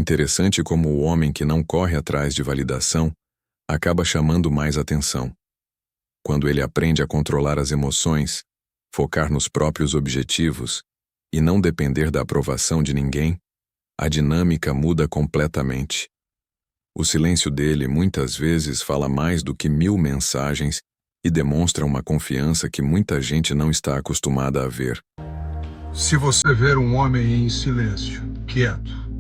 Interessante como o homem que não corre atrás de validação acaba chamando mais atenção. Quando ele aprende a controlar as emoções, focar nos próprios objetivos e não depender da aprovação de ninguém, a dinâmica muda completamente. O silêncio dele muitas vezes fala mais do que 1000 mensagens e demonstra uma confiança que muita gente não está acostumada a ver. Se você ver um homem em silêncio, quieto,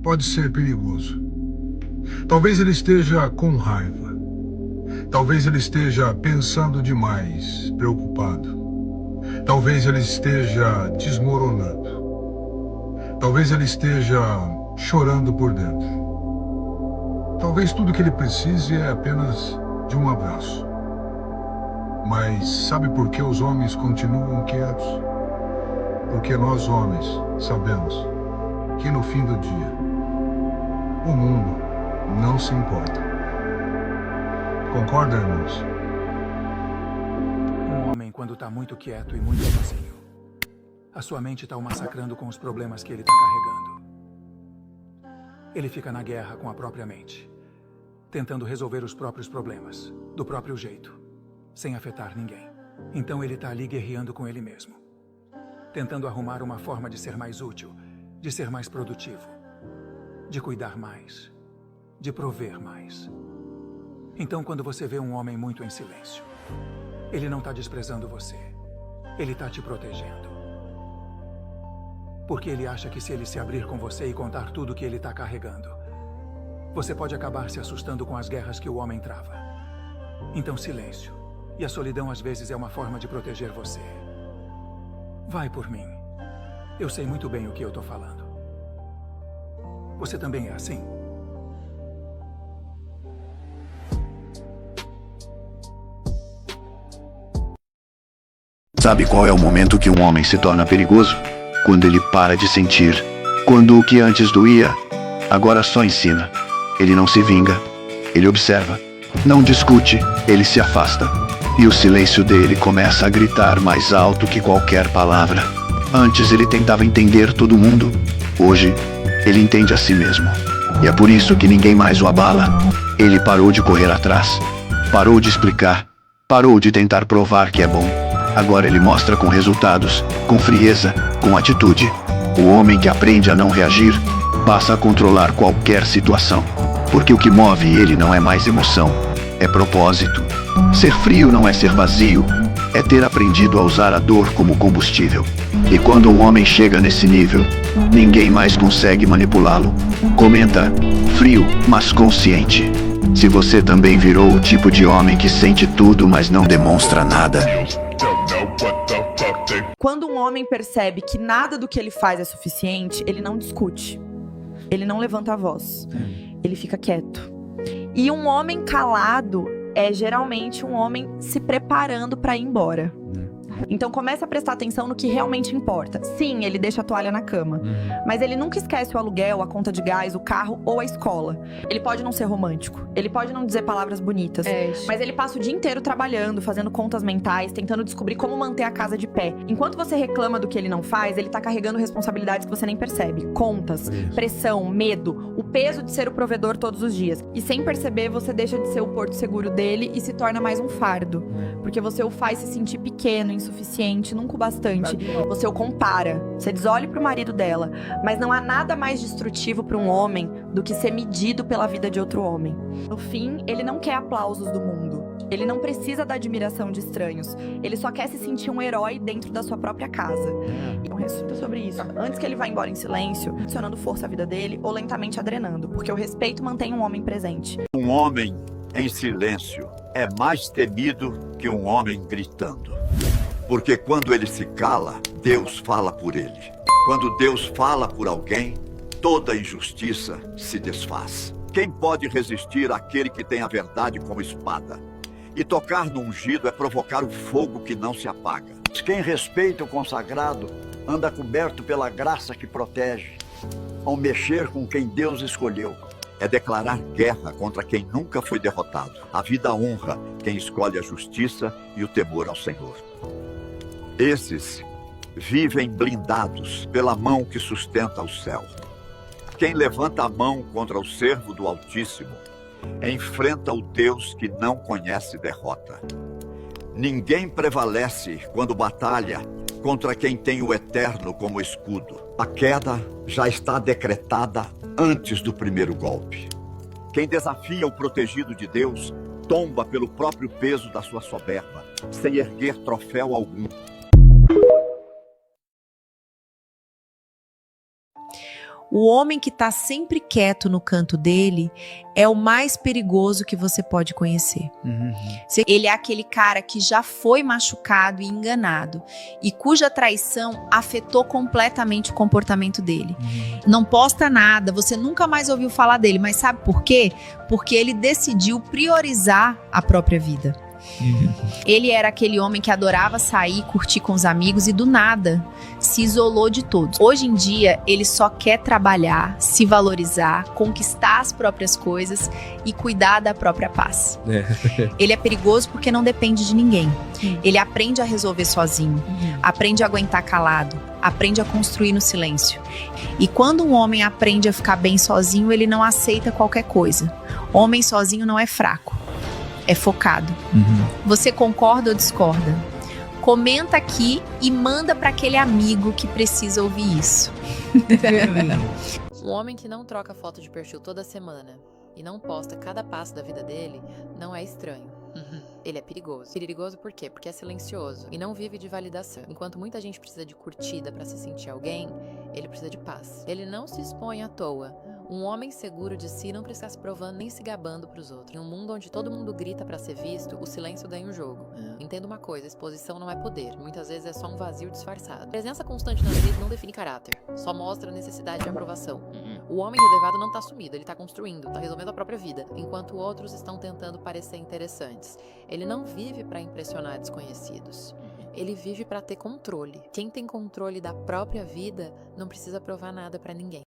pode ser perigoso. Talvez ele esteja com raiva. Talvez ele esteja pensando demais, preocupado. Talvez ele esteja desmoronando. Talvez ele esteja chorando por dentro. Talvez tudo que ele precise é apenas de um abraço. Mas sabe por que os homens continuam quietos? Porque nós, homens, sabemos que no fim do dia, o mundo não se importa. Concorda, irmãos? Um homem, quando está muito quieto e muito sozinho, a sua mente está o massacrando com os problemas que ele está carregando. Ele fica na guerra com a própria mente, tentando resolver os próprios problemas, do próprio jeito, sem afetar ninguém. Então ele está ali guerreando com ele mesmo, tentando arrumar uma forma de ser mais útil, de ser mais produtivo, de cuidar mais, de prover mais. Então, quando você vê um homem muito em silêncio, ele não está desprezando você, ele está te protegendo. Porque ele acha que se ele se abrir com você e contar tudo que ele está carregando, você pode acabar se assustando com as guerras que o homem trava. Então, silêncio e a solidão às vezes é uma forma de proteger você. Vai por mim. Eu sei muito bem o que eu tô falando. Você também é assim? Sabe qual é o momento que um homem se torna perigoso? Quando ele para de sentir. Quando o que antes doía, agora só ensina. Ele não se vinga. Ele observa. Não discute. Ele se afasta. E o silêncio dele começa a gritar mais alto que qualquer palavra. Antes ele tentava entender todo mundo. Hoje, ele entende a si mesmo. E é por isso que ninguém mais o abala. Ele parou de correr atrás. Parou de explicar. Parou de tentar provar que é bom. Agora ele mostra com resultados, com frieza, com atitude. O homem que aprende a não reagir, passa a controlar qualquer situação. Porque o que move ele não é mais emoção, é propósito. Ser frio não é ser vazio, é ter aprendido a usar a dor como combustível. E quando um homem chega nesse nível, ninguém mais consegue manipulá-lo. Comenta, frio, mas consciente. Se você também virou o tipo de homem que sente tudo, mas não demonstra nada. Quando um homem percebe que nada do que ele faz é suficiente, ele não discute. Ele não levanta a voz. Ele fica quieto. E um homem calado é geralmente um homem se preparando para ir embora. Então começa a prestar atenção no que realmente importa. Sim, ele deixa a toalha na cama, mas ele nunca esquece o aluguel, a conta de gás, o carro ou a escola. Ele pode não ser romântico, ele pode não dizer palavras bonitas, mas ele passa o dia inteiro trabalhando, fazendo contas mentais, tentando descobrir como manter a casa de pé. Enquanto você reclama do que ele não faz, ele tá carregando responsabilidades que você nem percebe. Contas, pressão, medo, o peso de ser o provedor todos os dias. E sem perceber, você deixa de ser o porto seguro dele e se torna mais um fardo. Porque você o faz se sentir pequeno, insuficiente, nunca o bastante. Você o compara. Você diz, olhe pro marido dela. Mas não há nada mais destrutivo para um homem do que ser medido pela vida de outro homem. No fim, ele não quer aplausos do mundo. Ele não precisa da admiração de estranhos. Ele só quer se sentir um herói dentro da sua própria casa. Então, reflita sobre isso. Antes que ele vá embora em silêncio, adicionando força à vida dele ou lentamente a drenando. Porque o respeito mantém um homem presente. Um homem em silêncio é mais temido que um homem gritando. Porque quando ele se cala, Deus fala por ele. Quando Deus fala por alguém, toda injustiça se desfaz. Quem pode resistir àquele que tem a verdade como espada? E tocar no ungido é provocar o fogo que não se apaga. Quem respeita o consagrado anda coberto pela graça que protege, ao mexer com quem Deus escolheu. É declarar guerra contra quem nunca foi derrotado. A vida honra quem escolhe a justiça e o temor ao Senhor. Esses vivem blindados pela mão que sustenta o céu. Quem levanta a mão contra o servo do Altíssimo enfrenta o Deus que não conhece derrota. Ninguém prevalece quando batalha contra quem tem o Eterno como escudo. A queda já está decretada antes do primeiro golpe. Quem desafia o protegido de Deus tomba pelo próprio peso da sua soberba, sem erguer troféu algum. O homem que está sempre quieto no canto dele é o mais perigoso que você pode conhecer. Ele é aquele cara que já foi machucado e enganado e cuja traição afetou completamente o comportamento dele. Não posta nada, você nunca mais ouviu falar dele, mas sabe por quê? Porque ele decidiu priorizar a própria vida. Ele era aquele homem que adorava sair, curtir com os amigos e do nada se isolou de todos. Hoje em dia, ele só quer trabalhar, se valorizar, conquistar as próprias coisas e cuidar da própria paz. Ele é perigoso porque não depende de ninguém. Ele aprende a resolver sozinho, aprende a aguentar calado, aprende a construir no silêncio. E quando um homem aprende a ficar bem sozinho, ele não aceita qualquer coisa. Homem sozinho não é fraco. É focado. Você concorda ou discorda? Comenta aqui e manda para aquele amigo que precisa ouvir isso. Um homem que não troca foto de perfil toda semana e não posta cada passo da vida dele não é estranho. Ele é perigoso. Perigoso por quê? Porque é silencioso e não vive de validação. Enquanto muita gente precisa de curtida para se sentir alguém, ele precisa de paz. Ele não se expõe à toa. Um homem seguro de si não precisa se provando nem se gabando pros outros. Em um mundo onde todo mundo grita pra ser visto, o silêncio ganha o jogo. Entenda uma coisa, exposição não é poder. Muitas vezes é só um vazio disfarçado. Presença constante nas redes não define caráter. Só mostra a necessidade de aprovação. O homem reservado não tá sumido, ele tá construindo, tá resolvendo a própria vida. Enquanto outros estão tentando parecer interessantes. Ele não vive pra impressionar desconhecidos. Ele vive pra ter controle. Quem tem controle da própria vida não precisa provar nada pra ninguém.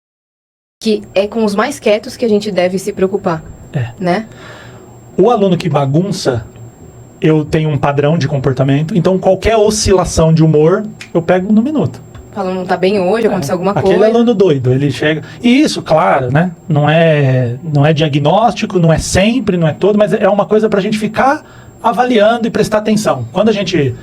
Que é com os mais quietos que a gente deve se preocupar, né? O aluno que bagunça, eu tenho um padrão de comportamento, então qualquer oscilação de humor, eu pego no minuto. Falando, não tá bem hoje, aconteceu alguma coisa. Aquele aluno doido, ele chega... E isso, claro, né? Não é diagnóstico, não é sempre, não é todo, mas é uma coisa pra gente ficar avaliando e prestar atenção. Quando a gente,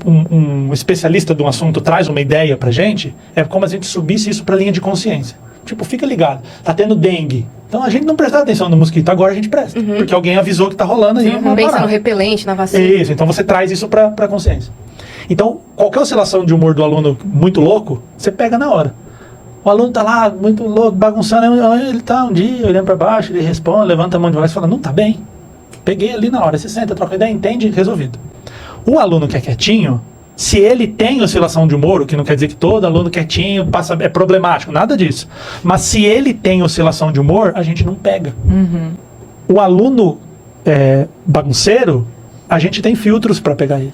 um especialista de um assunto traz uma ideia pra gente, é como se a gente subisse isso pra linha de consciência. Tipo, fica ligado, tá tendo dengue. Então a gente não presta atenção no mosquito, agora a gente presta. Porque alguém avisou que tá rolando aí. Pensa no repelente, na vacina. Isso, então você traz isso pra consciência. Então, qualquer oscilação de humor do aluno muito louco, você pega na hora. O aluno tá lá, muito louco, bagunçando, ele tá um dia olhando pra baixo, ele responde, levanta a mão devagar e fala, não tá bem. Peguei ali na hora, você senta, troca ideia, entende, resolvido. O aluno que é quietinho, se ele tem oscilação de humor, o que não quer dizer que todo aluno quietinho é problemático, nada disso. Mas se ele tem oscilação de humor, a gente não pega. O aluno bagunceiro, a gente tem filtros para pegar ele.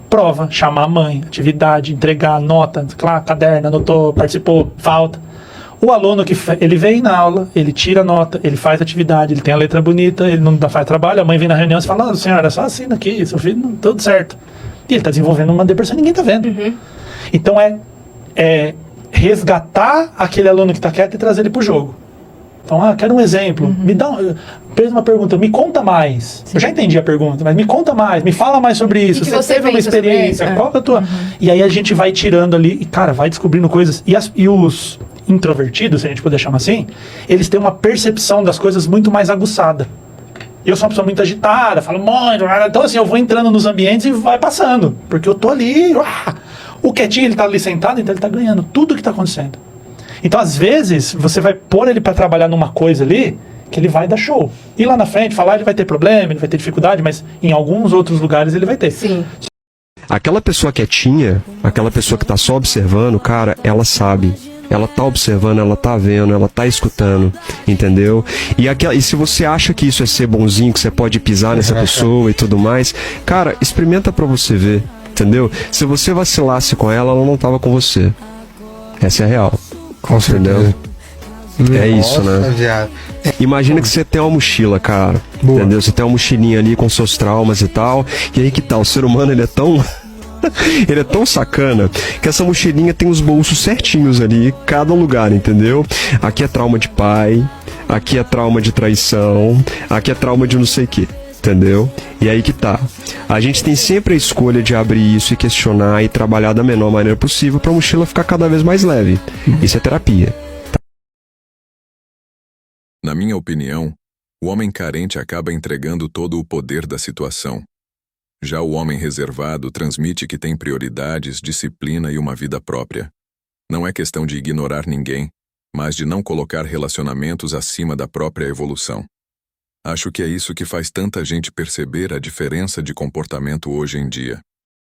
Prova, chamar a mãe, atividade, entregar, nota, claro, caderno, anotou, participou, falta. O aluno que ele vem na aula, ele tira a nota, ele faz atividade, ele tem a letra bonita, ele não faz trabalho, a mãe vem na reunião e fala, senhora, só assina aqui, seu filho, não, tudo certo. E ele está desenvolvendo uma depressão, ninguém está vendo. Então é resgatar aquele aluno que está quieto e trazer ele para o jogo. Então, quero um exemplo. Fez uma pergunta, me conta mais. Sim. Eu já entendi a pergunta, mas me conta mais, me fala mais sobre isso. Você teve uma experiência, qual que é a tua... E aí a gente vai tirando ali, e cara, vai descobrindo coisas. E os introvertidos, se a gente puder chamar assim, eles têm uma percepção das coisas muito mais aguçada. Eu sou uma pessoa muito agitada, falo muito, então assim, eu vou entrando nos ambientes e vai passando, porque eu tô ali, o quietinho, ele tá ali sentado, então ele tá ganhando tudo que tá acontecendo. Então, às vezes, você vai pôr ele para trabalhar numa coisa ali, que ele vai dar show. E lá na frente, falar, ele vai ter problema, ele vai ter dificuldade, mas em alguns outros lugares ele vai ter. Sim. Aquela pessoa quietinha, aquela pessoa que tá só observando, cara, ela sabe. Ela tá observando, ela tá vendo, ela tá escutando, entendeu? E se você acha que isso é ser bonzinho, que você pode pisar nessa pessoa e tudo mais, cara, experimenta pra você ver, entendeu? Se você vacilasse com ela, ela não tava com você. Essa é a real. Com certeza. É isso, né? Viado. Imagina que você tem uma mochila, cara. Entendeu? Você tem uma mochilinha ali com seus traumas e tal. E aí que tal? O ser humano, ele é tão Ele é tão sacana que essa mochilinha tem os bolsos certinhos ali, cada lugar, entendeu? Aqui é trauma de pai, aqui é trauma de traição, aqui é trauma de não sei o que, entendeu? E aí que tá. A gente tem sempre a escolha de abrir isso e questionar e trabalhar da menor maneira possível pra mochila ficar cada vez mais leve. Isso é terapia. Na minha opinião, o homem carente acaba entregando todo o poder da situação. Já o homem reservado transmite que tem prioridades, disciplina e uma vida própria. Não é questão de ignorar ninguém, mas de não colocar relacionamentos acima da própria evolução. Acho que é isso que faz tanta gente perceber a diferença de comportamento hoje em dia.